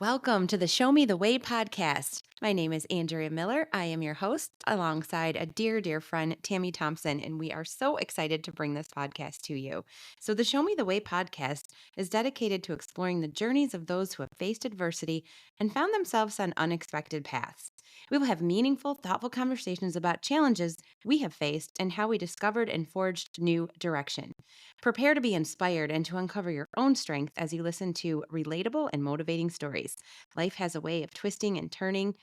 Welcome to the Show Me the Way podcast. My name is Andrea Miller. I am your host alongside a dear, dear friend, Tammy Thompson, and we are so excited to bring this podcast to you. So, the Show Me the Way podcast is dedicated to exploring the journeys of those who have faced adversity and found themselves on unexpected paths. We will have meaningful, thoughtful conversations about challenges we have faced and how we discovered and forged new direction. Prepare to be inspired and to uncover your own strength as you listen to relatable and motivating stories. Life has a way of twisting and turning,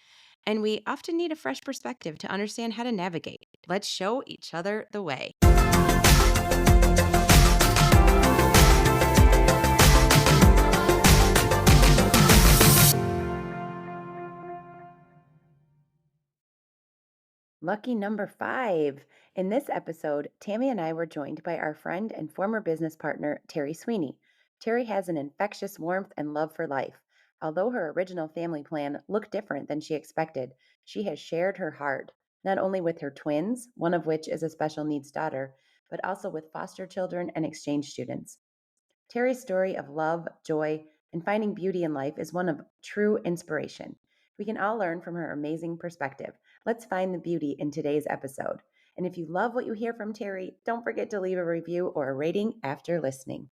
and we often need a fresh perspective to understand how to navigate. Let's show each other the way. Lucky number 5. In this episode, Tammy and I were joined by our friend and former business partner, Terri Sweeney. Terri has an infectious warmth and love for life. Although her original family plan looked different than she expected, she has shared her heart, not only with her twins, one of which is a special needs daughter, but also with foster children and exchange students. Terri's story of love, joy, and finding beauty in life is one of true inspiration. We can all learn from her amazing perspective. Let's find the beauty in today's episode. And if you love what you hear from Terri, don't forget to leave a review or a rating after listening.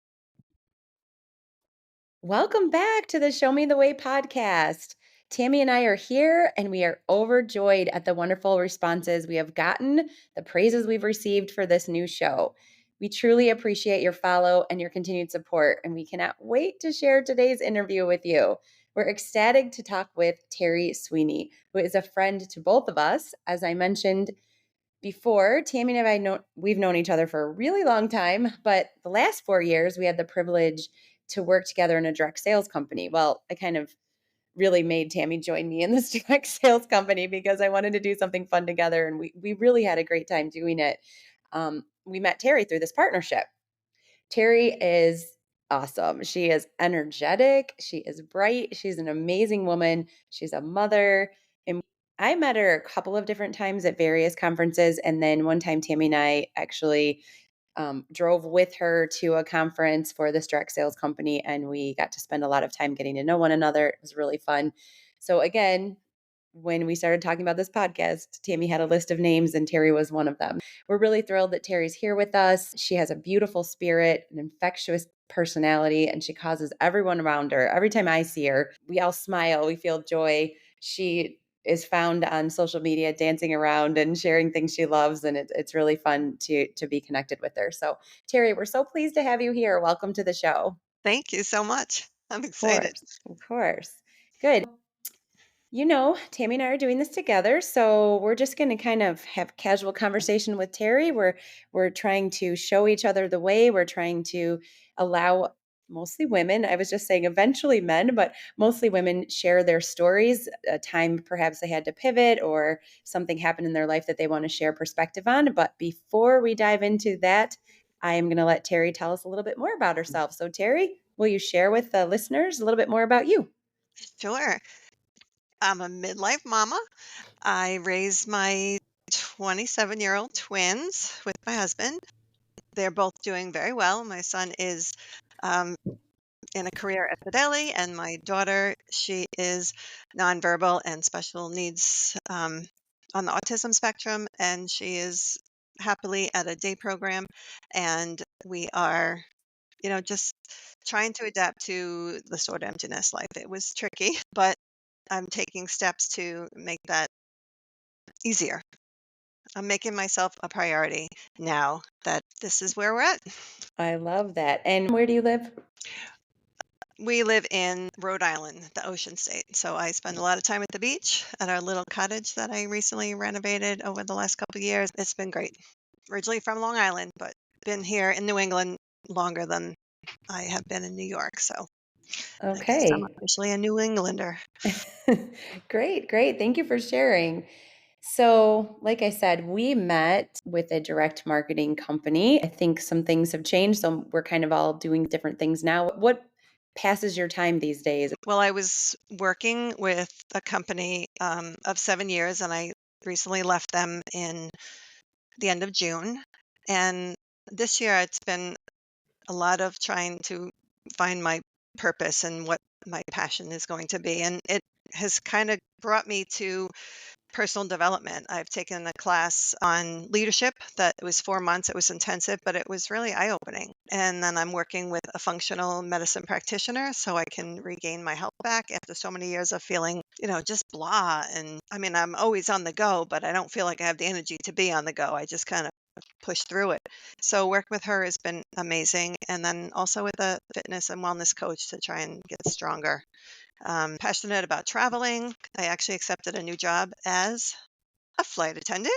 Welcome back to the Show Me the Way podcast. Tammy and I are here and we are overjoyed at the wonderful responses we have gotten, the praises we've received for this new show. We truly appreciate your follow and your continued support, and we cannot wait to share today's interview with you. We're ecstatic to talk with Terri Sweeney, who is a friend to both of us. As I mentioned before, Tammy and we've known each other for a really long time, but the last 4 years we had the privilege to work together in a direct sales company. Well, I kind of really made Tammy join me in this direct sales company because I wanted to do something fun together, and we really had a great time doing it. We met Terri through this partnership. Terri is awesome. She is energetic. She is bright. She's an amazing woman. She's a mother. And I met her a couple of different times at various conferences. And then one time, Tammy and I actually drove with her to a conference for this direct sales company. And we got to spend a lot of time getting to know one another. It was really fun. So, again, when we started talking about this podcast, Tammy had a list of names and Terri was one of them. We're really thrilled that Terri's here with us. She has a beautiful spirit, an infectious personality, and she causes everyone around her. Every time I see her, we all smile, we feel joy. She is found on social media dancing around and sharing things she loves, and it's really fun to be connected with her. So, Terri, we're so pleased to have you here. Welcome to the show. Thank you so much. I'm Of excited. course, of course. Good. Tammy and I are doing this together, so we're just going to kind of have casual conversation with Terri. We're trying to show each other the way. We're trying to allow mostly women. I was just saying eventually men, but mostly women share their stories, a time perhaps they had to pivot or something happened in their life that they want to share perspective on. But before we dive into that, I am going to let Terri tell us a little bit more about herself. So Terri, will you share with the listeners a little bit more about you? Sure. I'm a midlife mama. I raised my 27-year-old twins with my husband. They're both doing very well. My son is um, in a career at Fidelity, and my daughter, she is nonverbal and special needs on the autism spectrum, and she is happily at a day program. And we are, just trying to adapt to the sort of empty nest life. It was tricky, but I'm taking steps to make that easier. I'm making myself a priority now that this is where we're at. I love that. And where do you live? We live in Rhode Island, the ocean state. So I spend a lot of time at the beach at our little cottage that I recently renovated over the last couple of years. It's been great. Originally from Long Island, but been here in New England longer than I have been in New York. So I guess I'm Okay. officially a New Englander. Great, great. Thank you for sharing. So, like I said, we met with a direct marketing company. I think some things have changed. So, we're kind of all doing different things now. What passes your time these days? Well, I was working with a company of 7 years, and I recently left them in the end of June. And this year, it's been a lot of trying to find my purpose and what my passion is going to be. And it has kind of brought me to personal development. I've taken a class on leadership that it was 4 months. It was intensive, but it was really eye opening. And then I'm working with a functional medicine practitioner so I can regain my health back after so many years of feeling, just blah. And I mean, I'm always on the go, but I don't feel like I have the energy to be on the go. I just kind of push through it. So work with her has been amazing. And then also with a fitness and wellness coach to try and get stronger. Passionate about traveling. I actually accepted a new job as a flight attendant.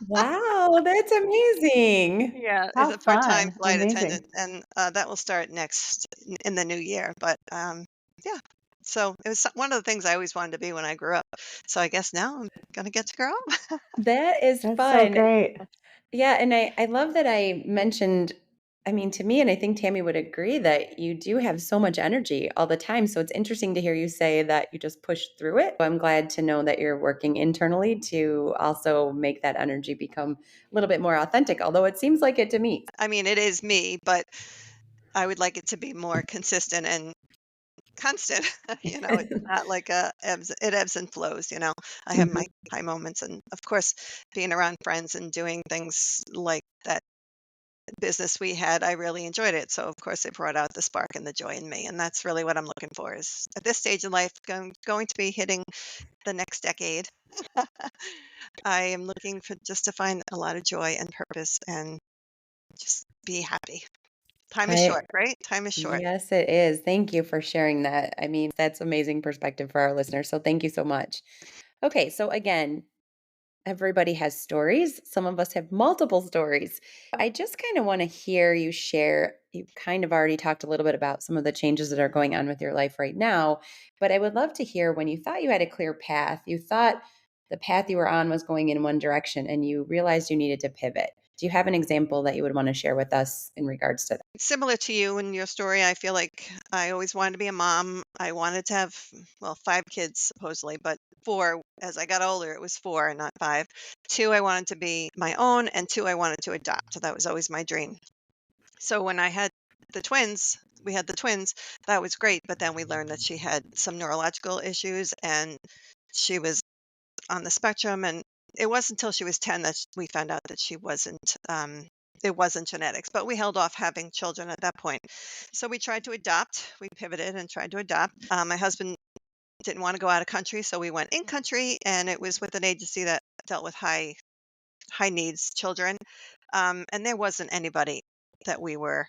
Wow, that's amazing. Yeah, as How a part-time fun. flight attendant, Amazing. and that will start next in the new year. But yeah, so it was one of the things I always wanted to be when I grew up. So I guess now I'm gonna get to grow up. That is That's so fun. great. Yeah, and I love that I mentioned I mean, to me, and I think Tammy would agree that you do have so much energy all the time. So it's interesting to hear you say that you just push through it. I'm glad to know that you're working internally to also make that energy become a little bit more authentic, although it seems like it to me. I mean, it is me, but I would like it to be more consistent and constant. It's not like it ebbs and flows. I have my Mhm. high moments, and of course, being around friends and doing things like that business we had, I really enjoyed it. So of course it brought out the spark and the joy in me. And that's really what I'm looking for is at this stage in life, going to be hitting the next decade. I am looking for just to find a lot of joy and purpose and just be happy. Time is I short, right? Time is short. Yes, it is. Thank you for sharing that. I mean, that's amazing perspective for our listeners. So thank you so much. Okay, so again, everybody has stories. Some of us have multiple stories. I just kind of want to hear you share. You kind of already talked a little bit about some of the changes that are going on with your life right now, but I would love to hear when you thought you had a clear path, you thought the path you were on was going in one direction and you realized you needed to pivot. Do you have an example that you would want to share with us in regards to that? Similar to you and your story, I feel like I always wanted to be a mom. I wanted to have, well, 5 kids supposedly, but 4 as I got older, it was 4 and not 5. 2, I wanted to be my own, and 2, I wanted to adopt. So that was always my dream. So when I had we had the twins, that was great. But then we learned that she had some neurological issues and she was on the spectrum. And it wasn't until she was 10 that we found out that it wasn't genetics, but we held off having children at that point. So we tried to adopt. We pivoted and tried to adopt. My husband didn't want to go out of country, so we went in country, and it was with an agency that dealt with high needs children. And there wasn't anybody that we were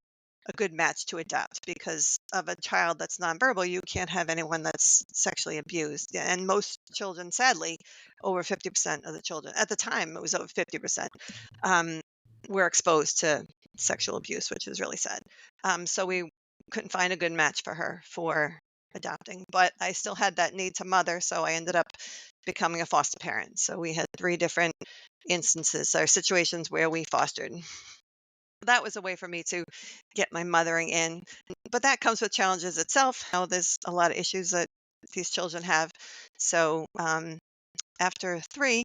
a good match to adopt because of a child that's nonverbal. You can't have anyone that's sexually abused. Yeah, and most children, sadly, over 50% of the children at the time, it was over 50%, um, were exposed to sexual abuse, which is really sad. So we couldn't find a good match for her for adopting, but I still had that need to mother. So I ended up becoming a foster parent. So we had 3 different instances or situations where we fostered. That was a way for me to get my mothering in. But that comes with challenges itself. Now, there's a lot of issues that these children have. So after 3,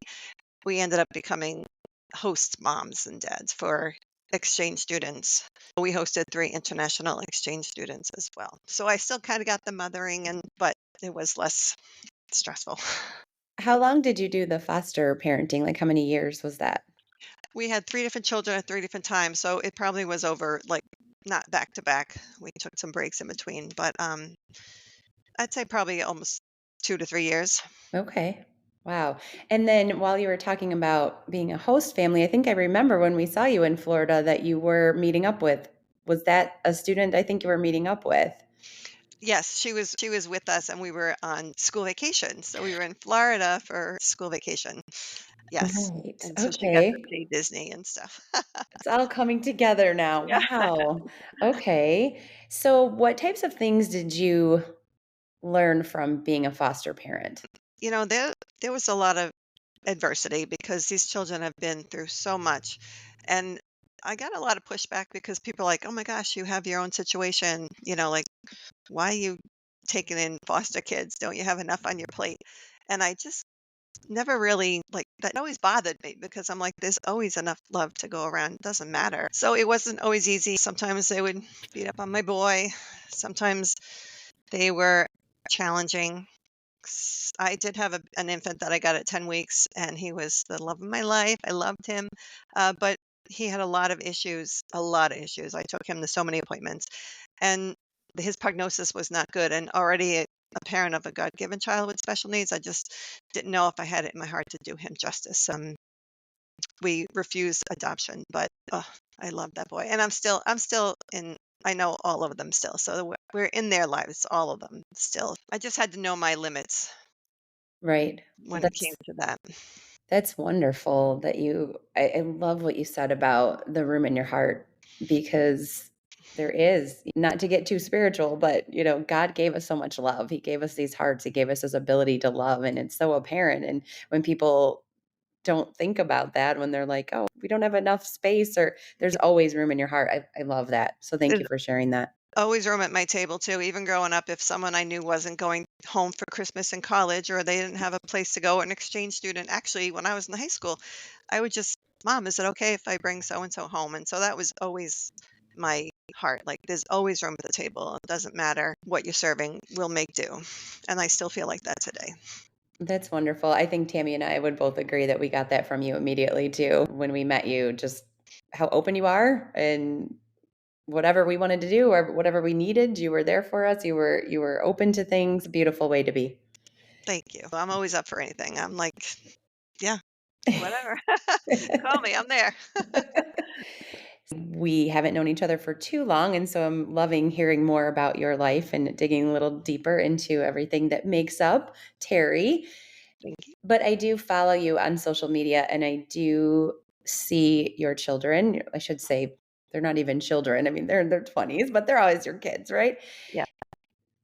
we ended up becoming host moms and dads for exchange students. We hosted 3 international exchange students as well. So I still kind of got the mothering, but it was less stressful. How long did you do the foster parenting? Like, how many years was that? We had 3 different children at 3 different times, so it probably was over, like, not back to back. We took some breaks in between, but, I'd say probably almost 2 to 3 years. Okay. Wow. And then while you were talking about being a host family, I think I remember when we saw you in Florida that you were meeting up with. Was that a student I think you were meeting up with? Yes, she was with us, and we were on school vacation, so we were in Florida for school vacation. Yes, Right. and so she got to Okay. see Disney and stuff. It's all coming together now. Yeah. Wow. Okay. So, what types of things did you learn from being a foster parent? There was a lot of adversity because these children have been through so much, and I got a lot of pushback because people are like, "Oh my gosh, you have your own situation," like, "Why are you taking in foster kids? Don't you have enough on your plate?" And I just never really like that always bothered me because I'm like, there's always enough love to go around. It doesn't matter. So it wasn't always easy. Sometimes they would beat up on my boy. Sometimes They were challenging. I did have an infant that I got at 10 weeks, and he was the love of my life. I loved him, but he had a lot of issues, a lot of issues. I took him to so many appointments, and his prognosis was not good. And already a parent of a God-given child with special needs, I just didn't know if I had it in my heart to do him justice. We refused adoption, but I love that boy, and I'm still in. I know all of them still, so we're in their lives, all of them still. I just had to know my limits Right. Well, when it came to that. that's wonderful that I love what you said about the room in your heart because there is, not to get too spiritual, but God gave us so much love. He gave us these hearts, He gave us this ability to love, and it's so apparent. And when people don't think about that, when they're like, oh, we don't have enough space, or there's always room in your heart. I love that. So thank you There's for sharing that. always room at my table too. Even growing up, if someone I knew wasn't going home for Christmas in college or they didn't have a place to go, an exchange student, actually, when I was in high school, I would just, Mom, is it okay if I bring so and so home? And so that was always my heart. Like, there's always room at the table. It doesn't matter what you're serving, we'll make do. And I still feel like that today. That's wonderful. I think Tammy and I would both agree that we got that from you immediately too when we met you, just how open you are, and whatever we wanted to do or whatever we needed, you were there for us. You were open to things. Beautiful way to be. Thank you. I'm always up for anything. I'm like, yeah, whatever. Call me, I'm there. We haven't known each other for too long, and so I'm loving hearing more about your life and digging a little deeper into everything that makes up Terry. Thank you. But I do follow you on social media, and I do see your children. I should say they're not even children. I mean, they're in their 20s, but they're always your kids, right? Yeah.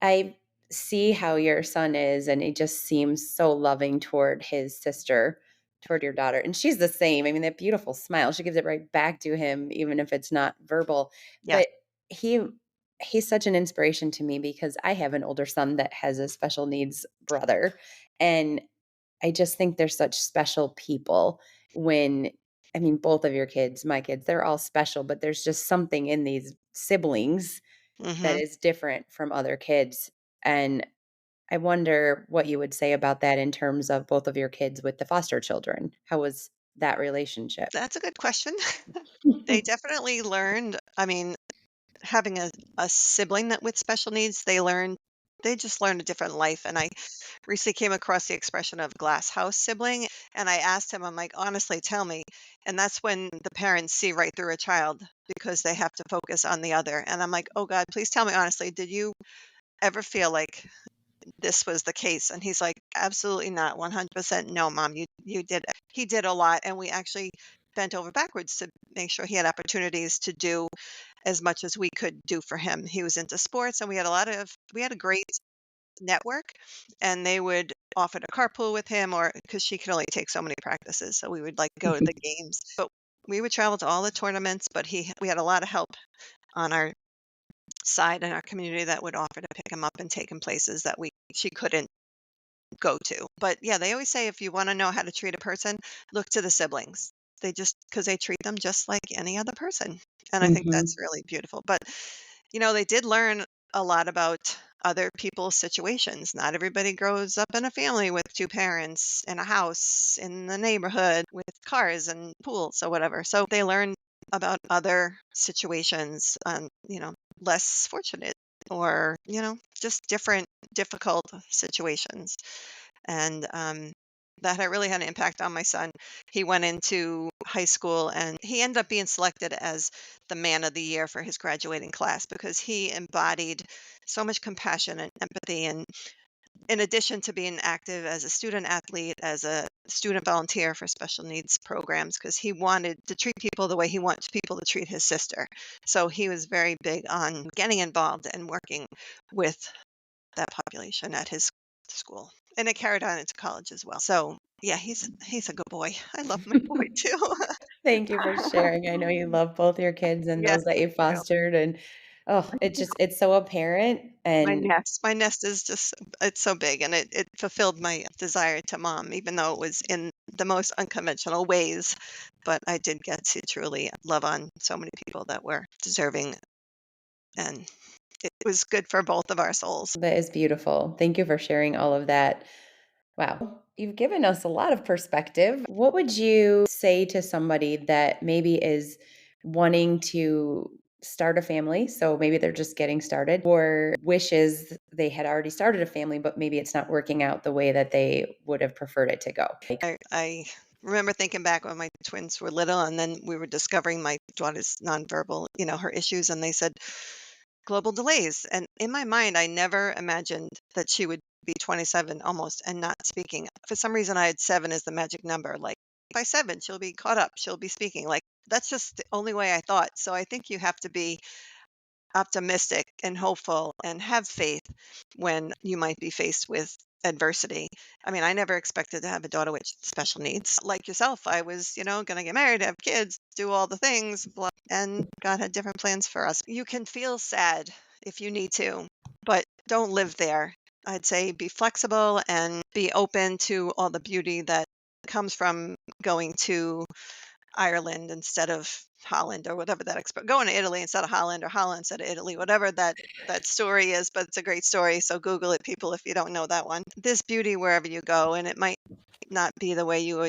I see how your son is, and he just seems so loving toward his sister, toward your daughter. And she's the same. I mean, that beautiful smile, she gives it right back to him, even if it's not verbal. Yes. But he he's such an inspiration to me because I have an older son that has a special needs brother. And I just think they're such special people when I mean, both of your kids, my kids, they're all special, but there's just something in these siblings that Hmm. is different from other kids. And I wonder what you would say about that in terms of both of your kids with the foster children. How was that relationship? That's a good question. They definitely learned. I mean, having a sibling that with special needs, they just learned a different life. And I recently came across the expression of glass house sibling. And I asked him, I'm like, honestly, tell me. And that's when the parents see right through a child because they have to focus on the other. And I'm like, oh God, please tell me honestly, did you ever feel like this was the case? And he's like, absolutely not. 100% no, Mom. You did. He did a lot. And we actually bent over backwards to make sure he had opportunities to do as much as we could do for him. He was into sports, and we had a great network, and they would offer to carpool with him, or because she could only take so many practices, so we would like go to the games. But we would travel to all the tournaments, but we had a lot of help on our side in our community that would offer to pick him up and take him places that we she couldn't go to. But yeah, they always say if you want to know how to treat a person, look to the siblings. They just because they treat them just like any other person. And I think that's Mhm. really beautiful. But they did learn a lot about other people's situations. Not everybody grows up in a family with two parents in a house in the neighborhood with cars and pools or whatever. So they learn about other situations, less fortunate or, just different difficult situations. And that had really had an impact on my son. He went into high school and he ended up being selected as the man of the year for his graduating class because he embodied so much compassion and empathy. And in addition to being active as a student athlete, as a student volunteer for special needs programs, because he wanted to treat people the way he wants people to treat his sister. So he was very big on getting involved and working with that population at his school, and it carried on into college as well. So, yeah, he's a good boy. I love my boy too. Thank you for sharing. I know you love both your kids and Yes, those that you thank you. fostered, and oh, it's so apparent. And My nest is just it's so big, and it fulfilled my desire to mom, even though it was in the most unconventional ways. But I did get to truly love on so many people that were deserving and it was good for both of our souls. That is beautiful. Thank you for sharing all of that. Wow. You've given us a lot of perspective. What would you say to somebody that maybe is wanting to start a family? So maybe they're just getting started, or wishes they had already started a family, but maybe it's not working out the way that they would have preferred it to go. I remember thinking back when my twins were little, and then we were discovering my daughter's nonverbal, her issues, and they said global delays. And in my mind, I never imagined that she would be 27 almost and not speaking. For some reason, I had seven as the magic number. Like by seven, she'll be caught up, she'll be speaking. Like that's just the only way I thought. So I think you have to be optimistic and hopeful and have faith when you might be faced with adversity. I mean, I never expected to have a daughter with special needs. Like yourself, I was, going to get married, have kids, do all the things, blah, and God had different plans for us. You can feel sad if you need to, but don't live there. I'd say be flexible and be open to all the beauty that comes from going to Ireland instead of Holland or whatever that going to Italy instead of Holland or Holland instead of Italy, whatever that story is, but it's a great story. So Google it, people, if you don't know that one. There's beauty wherever you go, and it might not be the way you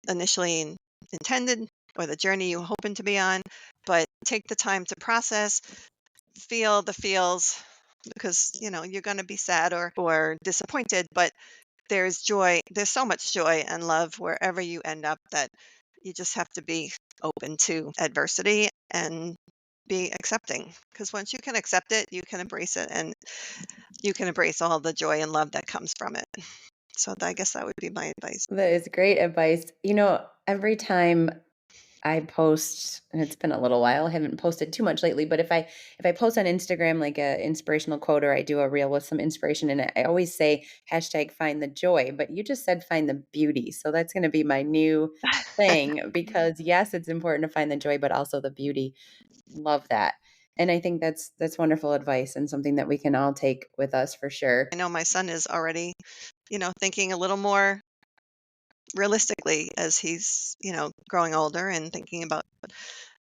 initially intended or the journey you hoping to be on, but take the time to process, feel the feels because you're going to be sad or disappointed, but there's joy. There's so much joy and love wherever you end up that you just have to be open to adversity and be accepting. Because once you can accept it, you can embrace it and you can embrace all the joy and love that comes from it. So I guess that would be my advice. That is great advice. Every time I post, and it's been a little while, I haven't posted too much lately, but if I post on Instagram like a inspirational quote or I do a reel with some inspiration in it, I always say hashtag find the joy, but you just said find the beauty. So that's going to be my new thing because yes, it's important to find the joy, but also the beauty. Love that. And I think that's wonderful advice and something that we can all take with us for sure. I know my son is already, thinking a little more realistically as he's, growing older and thinking about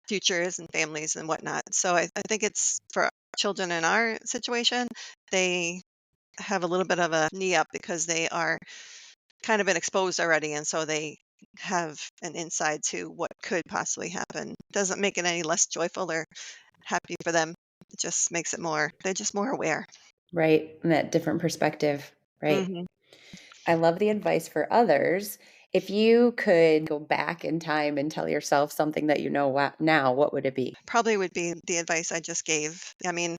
futures and families and whatnot. So I think it's for children in our situation, they have a little bit of a knee up because they are kind of been exposed already, and so they have an insight to what could possibly happen. Doesn't make it any less joyful or happy for them. It just makes it more, they're just more aware. Right? And that different perspective, right? Hmm. I love the advice for others. If you could go back in time and tell yourself something that you know now, what would it be? Probably would be the advice I just gave. I mean,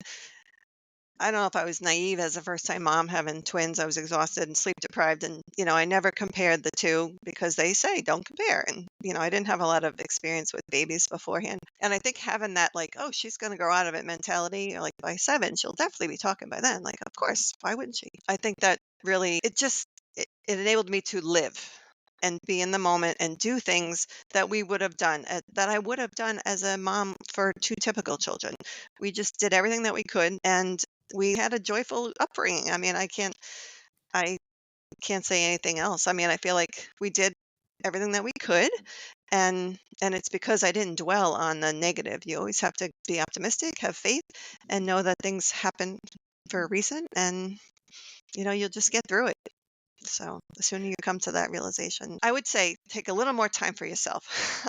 I don't know if I was naive as a first time mom having twins. I was exhausted and sleep deprived. And, I never compared the two because they say don't compare. And, I didn't have a lot of experience with babies beforehand. And I think having that, like, oh, she's going to grow out of it mentality, or like by seven, she'll definitely be talking by then. Like, of course, why wouldn't she? I think that really, it enabled me to live and be in the moment and do things that we would have done, that I would have done as a mom for two typical children. We just did everything that we could, and we had a joyful upbringing. I mean, I can't say anything else. I mean, I feel like we did everything that we could, and it's because I didn't dwell on the negative. You always have to be optimistic, have faith, and know that things happen for a reason, and you'll just get through it. So the sooner you come to that realization, I would say take a little more time for yourself.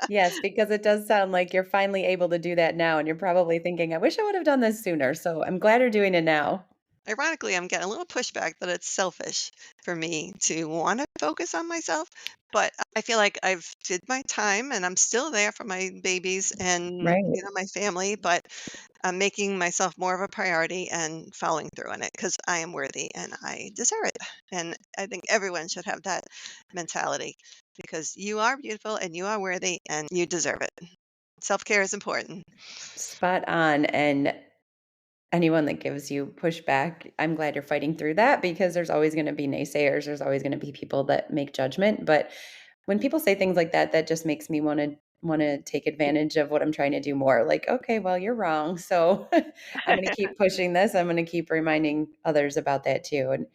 Yes, because it does sound like you're finally able to do that now, and you're probably thinking, I wish I would have done this sooner. So I'm glad you're doing it now. Ironically, I'm getting a little pushback that it's selfish for me to want to focus on myself, but I feel like I've did my time and I'm still there for my babies and Right. my family, but I'm making myself more of a priority and following through on it because I am worthy and I deserve it. And I think everyone should have that mentality because you are beautiful and you are worthy and you deserve it. Self-care is important. Spot on. And anyone that gives you pushback, I'm glad you're fighting through that because there's always going to be naysayers. There's always going to be people that make judgment. But when people say things like that, that just makes me want to take advantage of what I'm trying to do more. Like, okay, well, you're wrong. So I'm going to keep pushing this. I'm going to keep reminding others about that too. And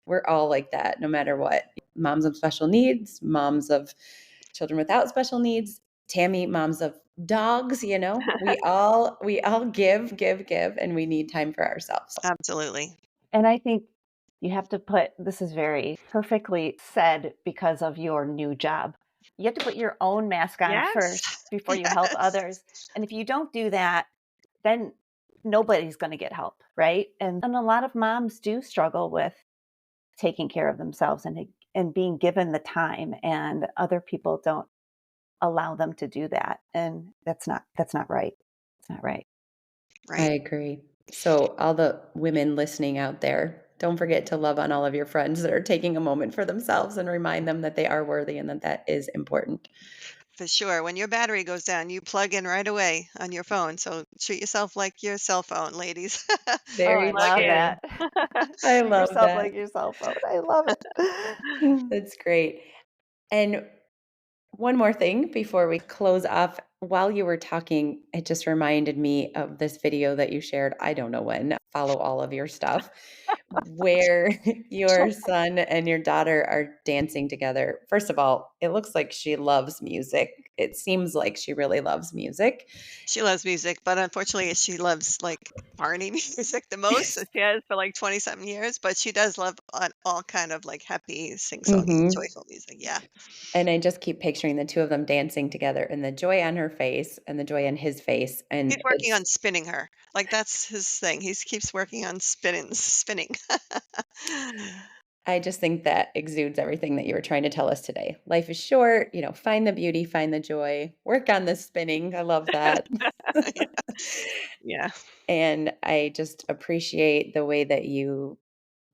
we're all like that, no matter what. Moms of special needs, moms of children without special needs, Tammy, moms of Dogs, we all give, give, give, and we need time for ourselves. Absolutely. And I think you have to put this is very perfectly said because of your new job. You have to put your own mask on Yes. first before you help Yes. others. And if you don't do that, then nobody's going to get help, right? And a lot of moms do struggle with taking care of themselves and being given the time, and other people don't allow them to do that. And that's not right. It's not right. I Right. agree. So, all the women listening out there, don't forget to love on all of your friends that are taking a moment for themselves and remind them that they are worthy and that that is important. For sure. When your battery goes down, you plug in right away on your phone. So treat yourself like your cell phone, ladies. Oh, I Very Plug love in. true. that. I Treat love yourself that. like your cell phone. I love it. That's great. And one more thing before we close off. While you were talking, it just reminded me of this video that you shared. I don't know when. Follow all of your stuff, where your son and your daughter are dancing together. First of all, it looks like she loves music. It seems like she really loves music. She loves music, but unfortunately, she loves like party music the most. So she has for like 20 something years, but she does love all kind of like happy, sing-songy, Hmm. joyful music. Yeah. And I just keep picturing the two of them dancing together and the joy on her face and the joy on his face. He's And working it's on spinning her. Like that's his thing. He keeps working on spinning. I just think that exudes everything that you were trying to tell us today. Life is short, find the beauty, find the joy, work on the spinning. I love that. Yeah. Yeah. And I just appreciate the way that you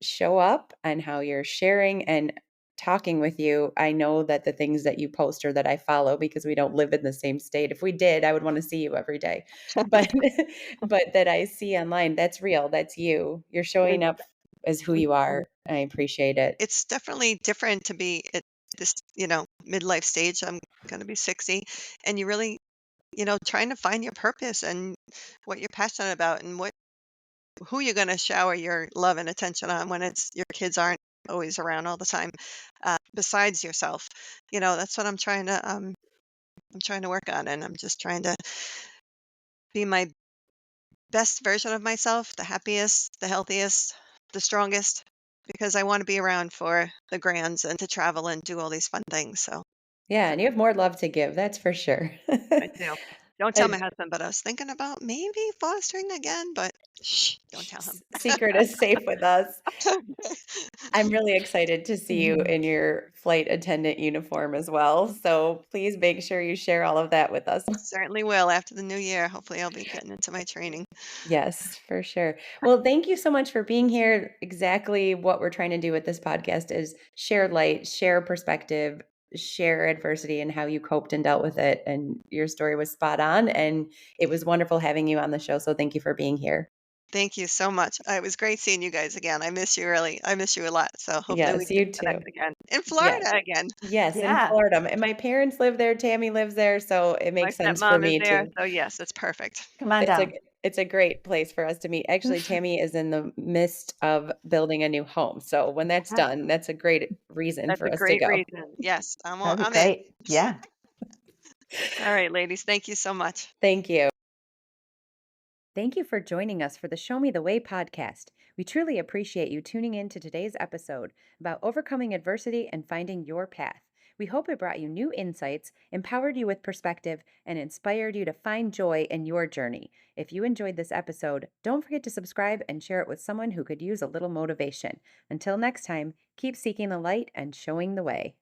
show up and how you're sharing and talking with you. I know that the things that you post or that I follow, because we don't live in the same state. If we did, I would want to see you every day. But but that I see online, that's real. That's you. You're showing It's up as who you are. I appreciate it. It's definitely different to be at this, midlife stage. I'm going to be 60, and you really, trying to find your purpose and what you're passionate about and who you're going to shower your love and attention on when it's your kids aren't always around all the time, besides yourself. That's what I'm trying to work on, and I'm just trying to be my best version of myself, the happiest, the healthiest, the strongest, because I want to be around for the grands and to travel and do all these fun things. So Yeah, yeah, and you have more love to give, that's for sure. I do. Don't tell my And husband, but I was thinking about maybe fostering again, but shh, don't tell him. secret is safe with us. I'm really excited to see you Mhm. in your flight attendant uniform as well, so please make sure you share all of that with us. Certainly will after the new year. Hopefully, I'll be getting into my training. Yes, for sure. Well, thank you so much for being here. Exactly what we're trying to do with this podcast is share light, share perspective, share adversity and how you coped and dealt with it, and your story was spot on, and it was wonderful having you on the show, so thank you for being here. Thank you so much. It was great seeing you guys again. I miss you really. I miss you a lot. So hopefully we Yes, can you too. connect again in Yes. Florida again. Yes, in Yeah. Florida, and my parents live there, Tammy lives there, so it My makes sense for stepmom is me there, too. so yes, it's perfect. Come on It's a down. it's a great place for us to meet. Actually, Tammy is in the midst of building a new home, so when that's Ah, done, that's a great reason That's for a us to great go. reason. Yes, that'd be I'm in. great. Yeah. All right, ladies, thank you so much. Thank you. Thank you for joining us for the Show Me the Way podcast. We truly appreciate you tuning in to today's episode about overcoming adversity and finding your path. We hope it brought you new insights, empowered you with perspective, and inspired you to find joy in your journey. If you enjoyed this episode, don't forget to subscribe and share it with someone who could use a little motivation. Until next time, keep seeking the light and showing the way.